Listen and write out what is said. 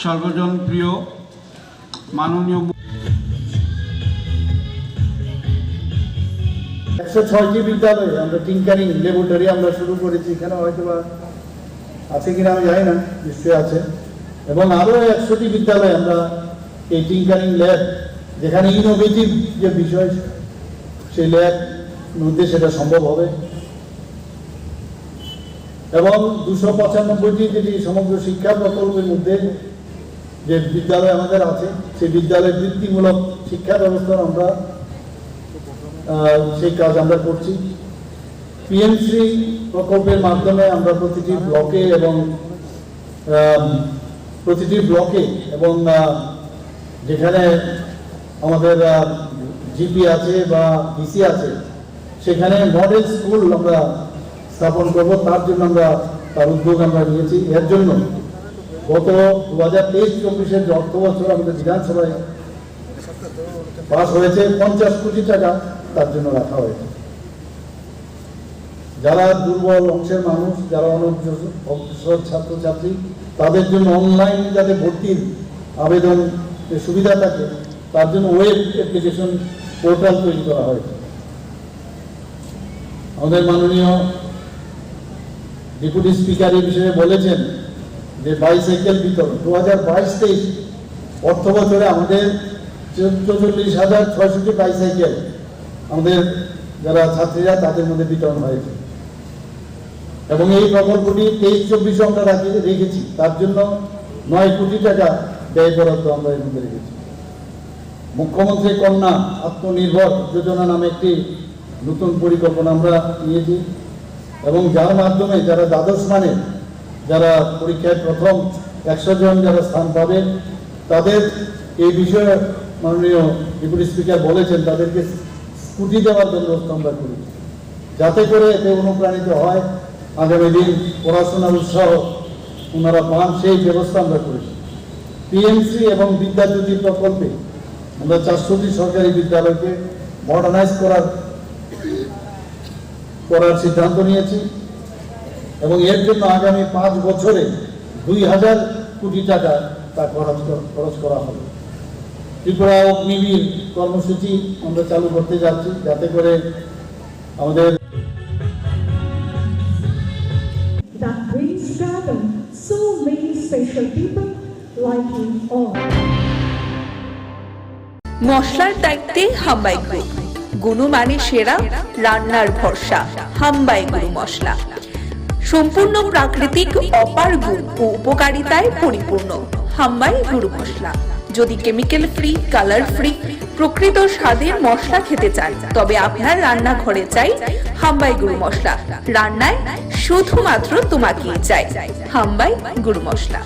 সর্বজন প্রিয় মাননীয় 106টি বিদ্যালয়ে আমরা টিঙ্কারিং ল্যাবরেটরি আমরা শুরু করেছি। এখানে হয়তো বা আছে কিনা আমি জানি না, নিশ্চয়ই আছে। এবং আরও 100টি বিদ্যালয়ে আমরা এই টিঙ্কারিং ল্যাব, যেখানে ইনোভেটিভ যে বিষয় সেই ল্যাব মধ্যে সেটা সম্ভব হবে। এবং 295টি যেটি সমগ্র শিক্ষা প্রকল্পের মধ্যে যে বিদ্যালয় আমাদের আছে, সেই বিদ্যালয়ের বৃত্তিমূলক শিক্ষা ব্যবস্থার আমরা সেই কাজ আমরা করছি। পিএমসি প্রকল্পের মাধ্যমে আমরা প্রতিটি ব্লকে এবং যেখানে আমাদের জিপি আছে বা ডিসি আছে, সেখানে মডেল স্কুল আমরা স্থাপন করব। তার জন্য তার উদ্যোগ আমরা নিয়েছি। এর জন্য গত 2023-24-এর যে অর্থ বছর আমাদের বিধানসভায় পাস হয়েছে, 50 কোটি টাকা তার জন্য রাখা হয়েছে। যারা দুর্বল অংশের মানুষ, যারা অনগ্রসর ছাত্রছাত্রী, তাদের জন্য অনলাইন যাতে ভর্তির আবেদন সুবিধা থাকে, তার জন্য ওয়েব অ্যাপ্লিকেশন পোর্টাল তৈরি করা হয়েছে। আমাদের মাননীয় ডেপুটি স্পিকার এই বিষয়ে বলেছেন যে বাইসাইকেল বিতরণ 2022-23 অর্থ বছরে আমাদের 44,600টি বাইসাইকেল আমাদের যারা ছাত্রীরা তাদের মধ্যে বিতরণ হয়েছে। এবং এই প্রকল্পটি 23-24 আমরা রেখেছি, তার জন্য 9 কোটি টাকা ব্যয় বরাদ্দ আমরা এর মধ্যে রেখেছি। মুখ্যমন্ত্রী কন্যা আত্মনির্ভর যোজনা নামে একটি নতুন পরিকল্পনা আমরা নিয়েছি, এবং যার মাধ্যমে যারা দ্বাদশ মানের যারা পরীক্ষায় প্রথম 100 জন যারা স্থান পাবে, তাদের এই বিষয়ে মাননীয় ডেপুটি স্পিকার বলেছেন তাদেরকে স্কুটি দেওয়ার ব্যবস্থা আমরা করেছি, যাতে করে এতে অনুপ্রাণিত হয়, আগামী দিন পড়াশোনার উৎসাহ ওনারা পান, সেই ব্যবস্থা আমরা করেছি। পিএমসি এবং বিদ্যাজ্যোতি প্রকল্পে আমরা 400টি সরকারি বিদ্যালয়কে মডার্নাইজ করার সিদ্ধান্ত নিয়েছি, এবং এর জন্য আগামী 5 বছরে 2000 কোটি টাকা তা খরচ করা হবে। ত্রিপুরা অগ্নিবীর কর্মসূচি আমরা চালু করতে যাচ্ছি, যাতে করে আমাদের that brings together so many special people like you all. মশলার দায়িত্বে হাম্বাই গ্রুপ, গুণমানে সেরা, রান্নার ভরসা। হাম্বাই গুরু মশলা সম্পূর্ণ প্রাকৃতিক, অপার গুণ ও উপকারিতায় পরিপূর্ণ। হাম্বাই গুরু মশলা। যদি কেমিক্যাল ফ্রি, কালার ফ্রি, প্রকৃত স্বাদের মশলা খেতে চান, তবে আপনার রান্নাঘরে চাই হাম্বাই গুরু মশলা। রান্নায় শুধুমাত্র তোমাকেই চাই হাম্বাই গুরু মশলা।